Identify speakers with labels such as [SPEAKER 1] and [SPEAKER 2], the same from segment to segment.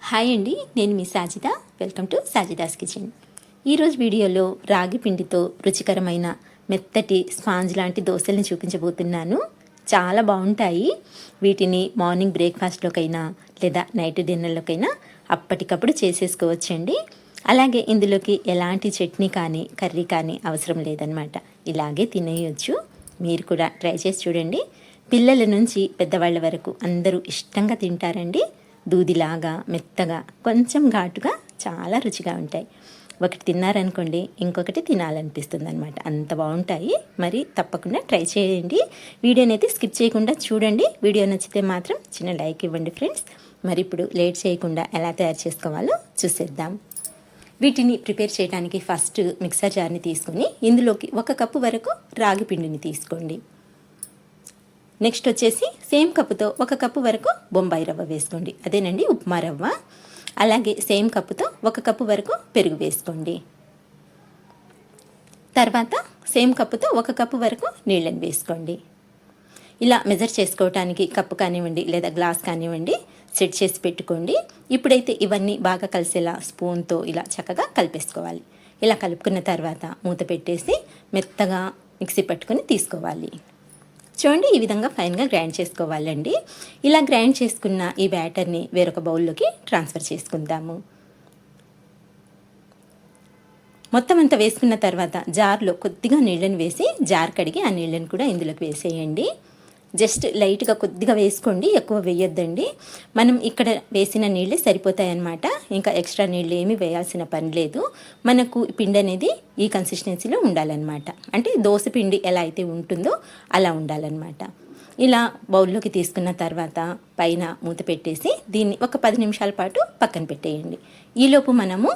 [SPEAKER 1] Hi అండి, నేను మీ Sajida. Welcome to Sajida's kitchen. ఈరోజు వీడియోలో రాగి పిండితో రుచికరమైన మెత్తటి స్పాంజ్ లాంటి దోశల్ని చూపించబోతున్నాను. చాలా బాగుంటాయి. వీటిని మార్నింగ్ బ్రేక్ఫాస్ట్లోకైనా లేదా నైట్ డిన్నర్లోకైనా అప్పటికప్పుడు చేసేసుకోవచ్చండి. అలాగే ఇందులోకి ఎలాంటి చట్నీ కానీ కర్రీ కానీ అవసరం లేదనమాట. ఇలాగే తినేయచ్చు. మీరు కూడా ట్రై చేసి చూడండి. పిల్లల నుంచి పెద్దవాళ్ళ వరకు అందరూ ఇష్టంగా తింటారండి. దూదిలాగా మెత్తగా కొంచెం ఘాటుగా చాలా రుచిగా ఉంటాయి. ఒకటి తిన్నారనుకోండి ఇంకొకటి తినాలనిపిస్తుంది అనమాట. అంత బాగుంటాయి. మరి తప్పకుండా ట్రై చేయండి. వీడియోని అయితే స్కిప్ చేయకుండా చూడండి. వీడియో నచ్చితే మాత్రం చిన్న లైక్ ఇవ్వండి ఫ్రెండ్స్. మరి ఇప్పుడు లేట్ చేయకుండా ఎలా తయారు చేసుకోవాలో చూసేద్దాం. వీటిని ప్రిపేర్ చేయడానికి ఫస్ట్ మిక్సర్ జార్ని తీసుకొని ఇందులోకి 1 కప్పు వరకు రాగి పిండిని తీసుకోండి. నెక్స్ట్ వచ్చేసి సేమ్ కప్పుతో 1 కప్పు వరకు బొంబాయి రవ్వ వేసుకోండి. అదేనండి ఉప్మా రవ్వ. అలాగే సేమ్ కప్పుతో 1 కప్పు వరకు పెరుగు వేసుకోండి. తర్వాత సేమ్ కప్పుతో 1 కప్పు వరకు నీళ్ళని వేసుకోండి. ఇలా మెజర్ చేసుకోవటానికి కప్పు కానివ్వండి లేదా గ్లాస్ కానివ్వండి సెట్ చేసి పెట్టుకోండి. ఇప్పుడైతే ఇవన్నీ బాగా కలిసేలా స్పూన్తో ఇలా చక్కగా కలిపేసుకోవాలి. ఇలా కలుపుకున్న తర్వాత మూత పెట్టేసి మెత్తగా మిక్సీ పట్టుకొని తీసుకోవాలి. చూడండి, ఈ విధంగా ఫైన్గా గ్రైండ్ చేసుకోవాలండి. ఇలా గ్రైండ్ చేసుకున్న ఈ బ్యాటర్ని వేరొక బౌల్లోకి ట్రాన్స్ఫర్ చేసుకుందాము. మొత్తం అంతా వేసుకున్న తర్వాత జార్లో కొద్దిగా నీళ్ళని వేసి జార్ కడిగి ఆ నీళ్ళని కూడా ఇందులోకి వేసేయండి. జస్ట్ లైట్గా కొద్దిగా వేసుకోండి, ఎక్కువ వేయొద్దండి. మనం ఇక్కడ వేసిన నీళ్ళే సరిపోతాయన్నమాట. ఇంకా ఎక్స్ట్రా నీళ్ళు ఏమీ వేయాల్సిన పని లేదు. మనకు పిండి అనేది ఈ కన్సిస్టెన్సీలో ఉండాలన్నమాట. అంటే దోశ పిండి ఎలా అయితే ఉంటుందో అలా ఉండాలన్నమాట. ఇలా బౌల్లోకి తీసుకున్న తర్వాత పైన మూత పెట్టేసి దీన్ని ఒక 10 నిమిషాల పాటు పక్కన పెట్టేయండి. ఈలోపు మనము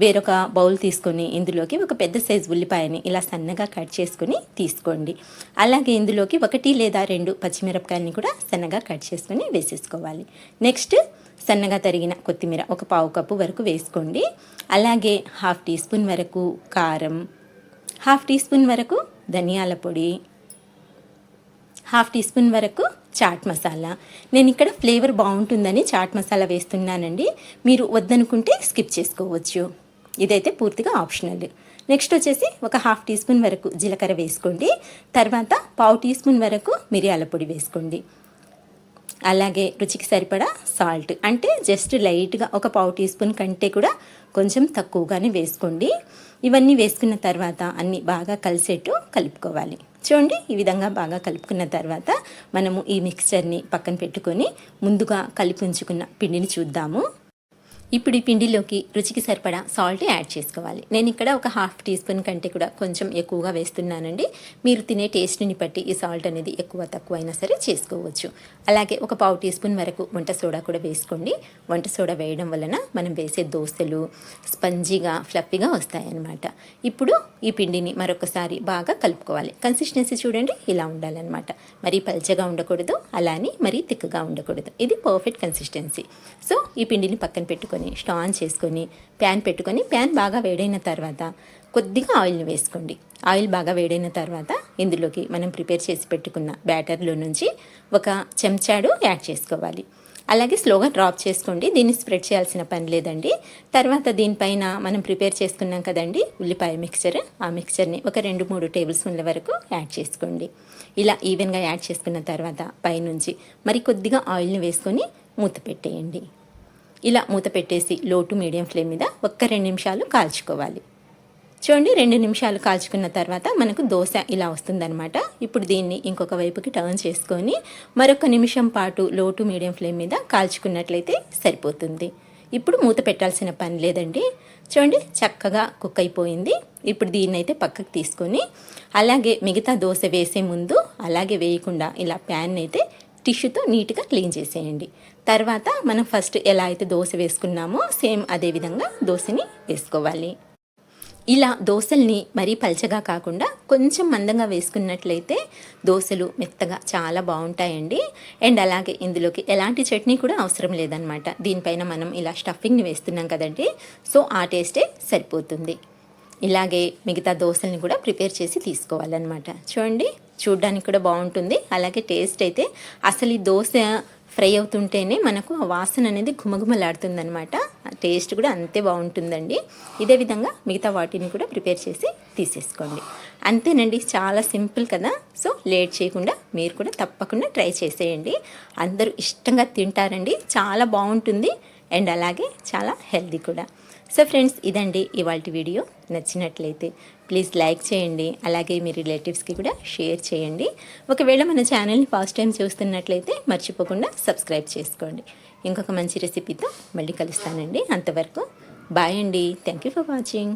[SPEAKER 1] వేరొక బౌల్ తీసుకొని ఇందులోకి ఒక పెద్ద సైజు ఉల్లిపాయని ఇలా సన్నగా కట్ చేసుకొని తీసుకోండి. అలాగే ఇందులోకి 1 లేదా 2 పచ్చిమిరపకాయలని కూడా సన్నగా కట్ చేసుకొని వేసేసుకోవాలి. నెక్స్ట్ సన్నగా తరిగిన కొత్తిమీర ఒక 1/2 కప్పు వరకు వేసుకోండి. అలాగే 1/2 టీ స్పూన్ వరకు కారం, 1/2 టీ స్పూన్ వరకు ధనియాల పొడి, 1/2 టీ స్పూన్ వరకు చాట్ మసాలా. నేను ఇక్కడ ఫ్లేవర్ బాగుంటుందని చాట్ మసాలా వేస్తున్నానండి. మీరు వద్దనుకుంటే స్కిప్ చేసుకోవచ్చు. ఇదైతే పూర్తిగా ఆప్షనల్. నెక్స్ట్ వచ్చేసి ఒక 1/2 టీ స్పూన్ వరకు జీలకర్ర వేసుకోండి. తర్వాత 1/2 టీ స్పూన్ వరకు మిరియాల పొడి వేసుకోండి. అలాగే రుచికి సరిపడా సాల్ట్, అంటే జస్ట్ లైట్గా ఒక 1/2 టీ స్పూన్ కంటే కూడా కొంచెం తక్కువగానే వేసుకోండి. ఇవన్నీ వేసుకున్న తర్వాత అన్నీ బాగా కలిసేట్టు కలుపుకోవాలి. చూడండి, ఈ విధంగా బాగా కలుపుకున్న తర్వాత మనము ఈ మిక్స్చర్ని పక్కన పెట్టుకొని ముందుగా కలిపి ఉంచుకున్న పిండిని చూద్దాము. ఇప్పుడు ఈ పిండిలోకి రుచికి సరిపడా సాల్ట్ యాడ్ చేసుకోవాలి. నేను ఇక్కడ ఒక 1/2 టీ స్పూన్ కంటే కూడా కొంచెం ఎక్కువగా వేస్తున్నానండి. మీరు తినే టేస్ట్ని బట్టి ఈ సాల్ట్ అనేది ఎక్కువ తక్కువ అయినా సరే చేసుకోవచ్చు. అలాగే ఒక 1/2 టీ స్పూన్ వరకు వంట సోడా కూడా వేసుకోండి. వంట సోడా వేయడం వలన మనం వేసే దోశలు స్పంజీగా ఫ్లఫీగా వస్తాయన్నమాట. ఇప్పుడు ఈ పిండిని మరొకసారి బాగా కలుపుకోవాలి. కన్సిస్టెన్సీ చూడండి, ఇలా ఉండాలన్నమాట. మరీ పల్చగా ఉండకూడదు, అలానే మరీ తిక్కగా ఉండకూడదు. ఇది పర్ఫెక్ట్ కన్సిస్టెన్సీ. సో ఈ పిండిని పక్కన పెట్టుకొని స్టవ్ ఆన్ చేసుకొని ప్యాన్ పెట్టుకొని ప్యాన్ బాగా వేడైన తర్వాత కొద్దిగా ఆయిల్ని వేసుకోండి. ఆయిల్ బాగా వేడైన తర్వాత ఇందులోకి మనం ప్రిపేర్ చేసి పెట్టుకున్న బ్యాటర్లో నుంచి 1 చెంచాడు యాడ్ చేసుకోవాలి. అలాగే స్లోగా డ్రాప్ చేసుకోండి. దీన్ని స్ప్రెడ్ చేయాల్సిన పని లేదండి. తర్వాత దీనిపైన మనం ప్రిపేర్ చేసుకున్నాం కదండి ఉల్లిపాయ మిక్చర్, ఆ మిక్చర్ని ఒక 2-3 టేబుల్ స్పూన్ల వరకు యాడ్ చేసుకోండి. ఇలా ఈవెన్గా యాడ్ చేసుకున్న తర్వాత పైనుంచి మరి కొద్దిగా ఆయిల్ని వేసుకొని మూత పెట్టేయండి. ఇలా మూత పెట్టేసి లో టు మీడియం ఫ్లేమ్ మీద 2 నిమిషాలు కాల్చుకోవాలి. చూడండి, 2 నిమిషాలు కాల్చుకున్న తర్వాత మనకు దోశ ఇలా వస్తుందన్నమాట. ఇప్పుడు దీన్ని ఇంకొక వైపుకి టర్న్ చేసుకొని మరొక నిమిషం పాటు లో టు మీడియం ఫ్లేమ్ మీద కాల్చుకున్నట్లయితే సరిపోతుంది. ఇప్పుడు మూత పెట్టాల్సిన పని లేదండి. చూడండి, చక్కగా కుక్ అయిపోయింది. ఇప్పుడు దీన్ని అయితే పక్కకు తీసుకొని అలాగే మిగతా దోశ వేసే ముందు అలాగే వేయకుండా ఇలా ప్యాన్ అయితే టిష్యూతో నీట్గా క్లీన్ చేసేయండి. తర్వాత మనం ఫస్ట్ ఎలా అయితే దోశ వేసుకున్నామో సేమ్ అదే విధంగా దోశని వేసుకోవాలి. ఇలా దోశల్ని మరీ పల్చగా కాకుండా కొంచెం మందంగా వేసుకున్నట్లయితే దోశలు మెత్తగా చాలా బాగుంటాయండి. అండ్ అలాగే ఇందులోకి ఎలాంటి చట్నీ కూడా అవసరం లేదనమాట. దీనిపైన మనం ఇలా స్టఫింగ్ని వేస్తున్నాం కదండి, సో ఆ టేస్టే సరిపోతుంది. ఇలాగే మిగతా దోశల్ని కూడా ప్రిపేర్ చేసి తీసుకోవాలన్నమాట. చూడండి, చూడ్డానికి కూడా బాగుంటుంది. అలాగే టేస్ట్ అయితే అసలు ఈ దోశ ఫ్రై అవుతుంటేనే మనకు ఆ వాసన అనేది ఘుమఘుమలాడుతుందనమాట. టేస్ట్ కూడా అంతే బాగుంటుందండి. ఇదే విధంగా మిగతా వాటిని కూడా ప్రిపేర్ చేసి తీసేసుకోండి. అంతేనండి, చాలా సింపుల్ కదా. సో లేట్ చేయకుండా మీరు కూడా తప్పకుండా ట్రై చేసేయండి. అందరూ ఇష్టంగా తింటారండి, చాలా బాగుంటుంది అండ్ అలాగే చాలా హెల్దీ కూడా. సో ఫ్రెండ్స్, ఇదండి ఇవాల్టి వీడియో. నచ్చినట్లయితే ప్లీజ్ లైక్ చేయండి, అలాగే మీ రిలేటివ్స్కి కూడా షేర్ చేయండి. ఒకవేళ మన ఛానల్ని ఫస్ట్ టైం చూస్తున్నట్లయితే మర్చిపోకుండా సబ్స్క్రైబ్ చేసుకోండి. ఇంకొక మంచి రెసిపీతో మళ్ళీ కలుస్తానండి. అంతవరకు బాయ్ అండి. Thank you for watching.